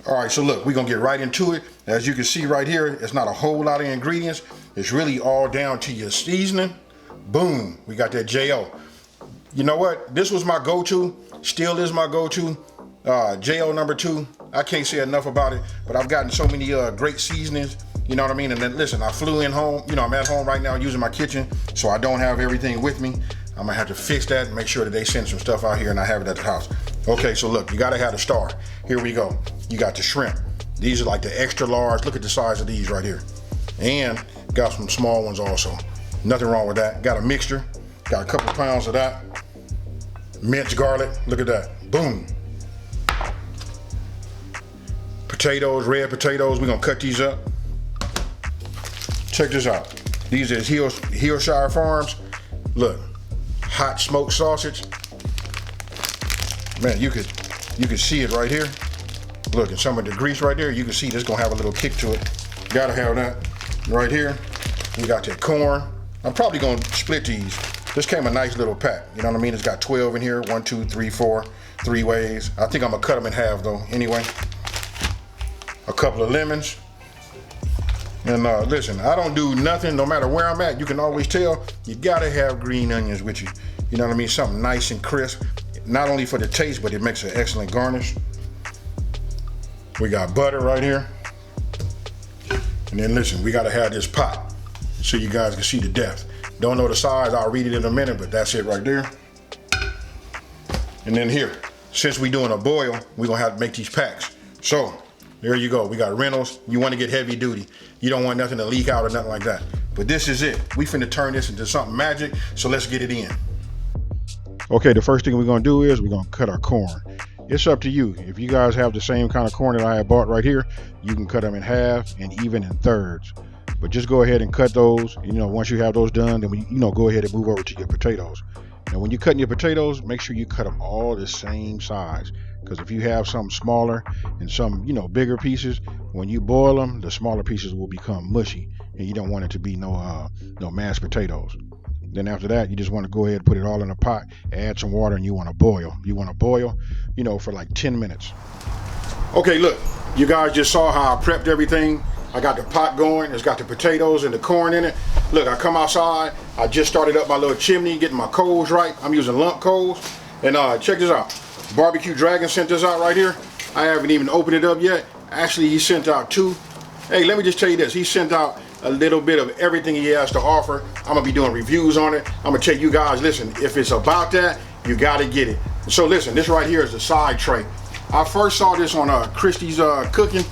All right, so look, we're gonna get right into it. As you can see right here, it's not a whole lot of ingredients. It's really all down to your seasoning. Boom, we got that JO. You know what? This was my go-to, still is my go-to. JO number 2. I can't say enough about it, but I've gotten so many great seasonings. You know what I mean? And then listen, I flew in home. You know, I'm at home right now using my kitchen, so I don't have everything with me. I'm gonna have to fix that and make sure that they send some stuff out here and I have it at the house. Okay, so look, you gotta have the star. Here we go. You got the shrimp. These are like the extra large. Look at the size of these right here. And got some small ones also. Nothing wrong with that. Got a mixture. Got a couple pounds of that. Minced garlic. Look at that. Boom. Potatoes, red potatoes. We're gonna cut these up. Check this out. These is Hillshire Farms. Look, hot smoked sausage. Man, you could see it right here. Look, and some of the grease right there, you can see this gonna have a little kick to it. Gotta have that right here. We got that corn. I'm probably gonna split these. This came a nice little pack. You know what I mean? It's got 12 in here. 1, 2, 3, 4, 3 ways. I think I'm gonna cut them in half though. Anyway, a couple of lemons. And listen, I don't do nothing, no matter where I'm at. You can always tell you gotta have green onions with you. You know what I mean? Something nice and crisp. Not only for the taste, but it makes an excellent garnish. We got butter right here. And then listen, we gotta have this pot so you guys can see the depth. Don't know the size, I'll read it in a minute, but that's it right there. And then here, since we're doing a boil, we're gonna have to make these packs. So, there you go, we got Reynolds. You wanna get heavy duty. You don't want nothing to leak out or nothing like that. But this is it. We finna turn this into something magic, so let's get it in. Okay, the first thing we're gonna do is we're gonna cut our corn. It's up to you. If you guys have the same kind of corn that I have bought right here, you can cut them in half and even in thirds. But just go ahead and cut those. You know, once you have those done, then go ahead and move over to your potatoes. And when you're cutting your potatoes, make sure you cut them all the same size. Because if you have some smaller and some, bigger pieces, when you boil them, the smaller pieces will become mushy, and you don't want it to be no mashed potatoes. Then after that, you just want to go ahead and put it all in a pot, add some water, and you want to boil. You want to boil, for like 10 minutes. Okay, look, you guys just saw how I prepped everything. I got the pot going. It's got the potatoes and the corn in it. Look, I come outside. I just started up my little chimney, getting my coals right. I'm using lump coals. And check this out. BBQ Dragon sent this out right here. I haven't even opened it up yet. Actually, he sent out 2. Hey, let me just tell you this. He sent out a little bit of everything he has to offer. I'm gonna be doing reviews on it. I'm gonna tell you guys, listen, if it's about that, you gotta get it. So listen, this right here is the side tray. I first saw this on Christy's cooking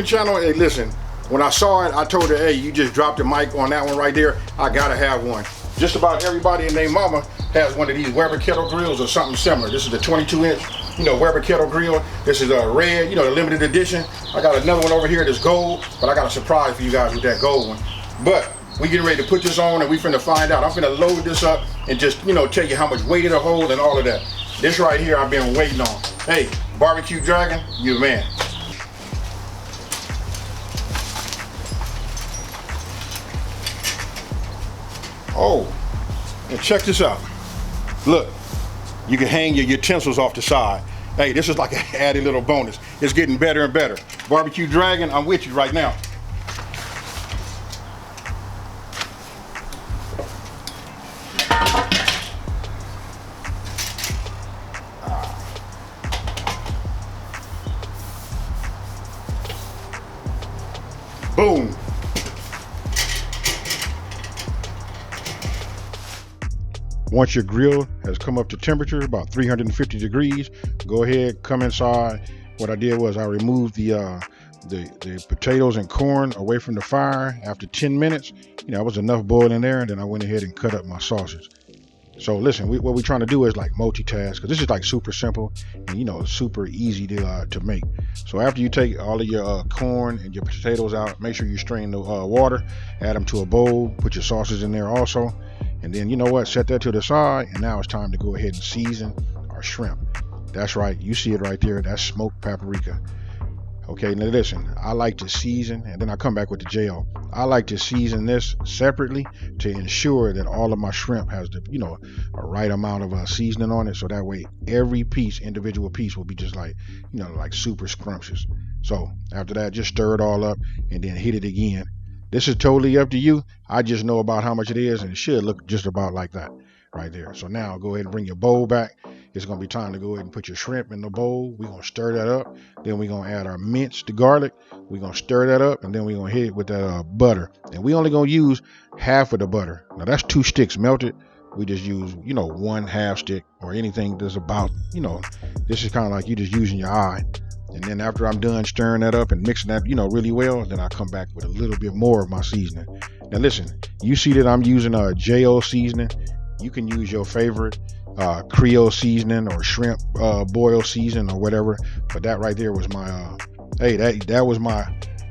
channel. Hey, listen, when I saw it, I told her, hey, you just dropped the mic on that one right there. I gotta have one. Just about everybody and their mama has one of these Weber kettle grills or something similar. This is the 22-inch, Weber kettle grill. This is a red, the limited edition. I got another one over here that's gold, but I got a surprise for you guys with that gold one. But we getting ready to put this on and we finna find out. I'm finna load this up and just, tell you how much weight it'll hold and all of that. This right here I've been waiting on. Hey, BBQ Dragon, you the man. Oh, and check this out. Look, you can hang your utensils off the side. Hey, this is like an added little bonus. It's getting better and better. BBQ Dragon, I'm with you right now. Boom. Once your grill has come up to temperature, about 350 degrees, go ahead, come inside. What I did was I removed the potatoes and corn away from the fire after 10 minutes. It was enough boiling there, and then I went ahead and cut up my sausage. So listen, what we're trying to do is like multitask, because this is like super simple and super easy to make. So after you take all of your corn and your potatoes out, make sure you strain the water, add them to a bowl, put your sauces in there also. And then set that to the side, and now it's time to go ahead and season our shrimp. That's right, you see it right there, that's smoked paprika. Okay, now listen, I like to season, and then I come back with the gel. I like to season this separately to ensure that all of my shrimp has the, a right amount of seasoning on it. So that way every piece, individual piece will be just like, like super scrumptious. So after that, just stir it all up and then hit it again. This is totally up to you. I just know about how much it is, and it should look just about like that right there. So now go ahead and bring your bowl back. It's going to be time to go ahead and put your shrimp in the bowl. We're going to stir that up. Then we're going to add our minced garlic. We're going to stir that up, and then we're going to hit it with that butter. And we only going to use half of the butter. Now, that's 2 sticks melted. We just use, 1/2 stick or anything that's about, this is kind of like you just using your eye. And then after I'm done stirring that up and mixing that, really well, then I come back with a little bit more of my seasoning. Now, listen, you see that I'm using a JO seasoning. You can use your favorite Creole seasoning or shrimp boil seasoning or whatever, but that right there was my that was my,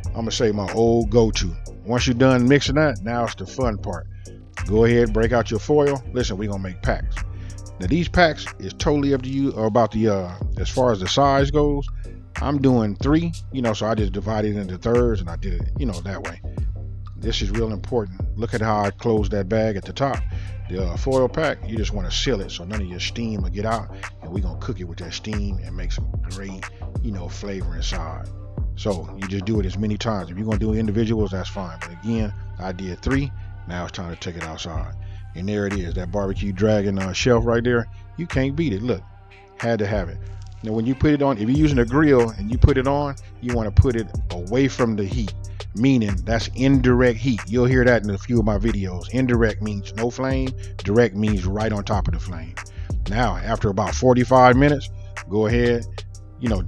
I'm gonna say, my old go-to. Once you're done mixing that, now it's the fun part. Go ahead, break out your foil. Listen, we're gonna make packs. Now these packs is totally up to you about the as far as the size goes. I'm doing 3, so I just divided it into thirds and I did it that way. This is real important. Look at how I closed that bag at the top. The foil pack, you just want to seal it so none of your steam will get out, and we're going to cook it with that steam and make some great, flavor inside. So you just do it as many times. If you're going to do individuals, that's fine. But again, I did 3. Now it's time to take it outside. And there it is, that BBQ Dragon shelf right there. You can't beat it. Look, had to have it. Now when you put it on, if you're using a grill and you put it on, you want to put it away from the heat. Meaning that's indirect heat. You'll hear that in a few of my videos. Indirect means no flame. Direct means right on top of the flame. Now, after about 45 minutes, go ahead,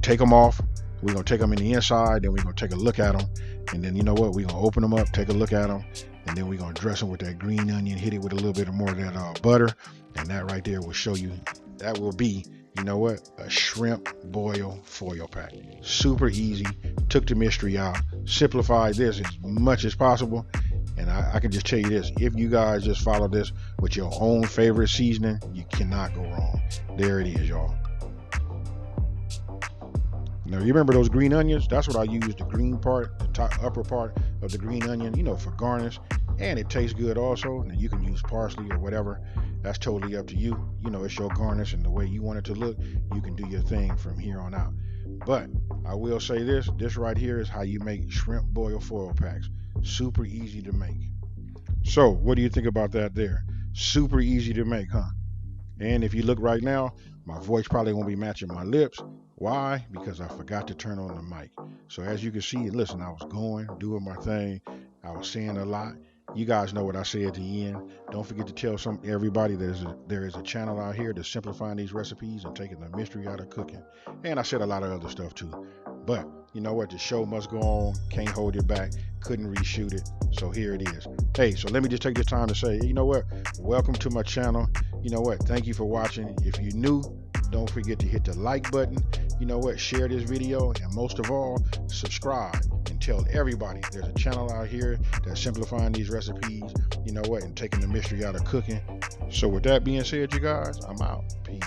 take them off. We're going to take them in the inside. Then we're going to take a look at them. And then, we're going to open them up, take a look at them. And then we're going to dress them with that green onion, hit it with a little bit more of that butter. And that right there will show you, that will be, a shrimp boil foil pack. Super easy. Took the mystery out. Simplified this as much as possible. And I can just tell you this. If you guys just follow this with your own favorite seasoning, you cannot go wrong. There it is, y'all. Now, you remember those green onions? That's what I use, the green part, the top upper part of the green onion, for garnish. And it tastes good also. And you can use parsley or whatever. That's totally up to you. It's your garnish and the way you want it to look. You can do your thing from here on out. But I will say this. This right here is how you make shrimp boil foil packs. Super easy to make. So what do you think about that there? Super easy to make, huh? And if you look right now, my voice probably won't be matching my lips. Why? Because I forgot to turn on the mic. So as you can see, listen, I was doing my thing. I was saying a lot. You guys know what I say at the end. Don't forget to tell everybody there is a channel out here that's simplifying these recipes and taking the mystery out of cooking. And I said a lot of other stuff too. But you know what? The show must go on. Can't hold it back. Couldn't reshoot it. So here it is. Hey, so let me just take this time to say, you know what? Welcome to my channel. You know what? Thank you for watching. If you're new, don't forget to hit the like button. You know what? Share this video. And most of all, subscribe. And tell everybody there's a channel out here that's simplifying these recipes, and taking the mystery out of cooking. So with that being said, you guys, I'm out. Peace.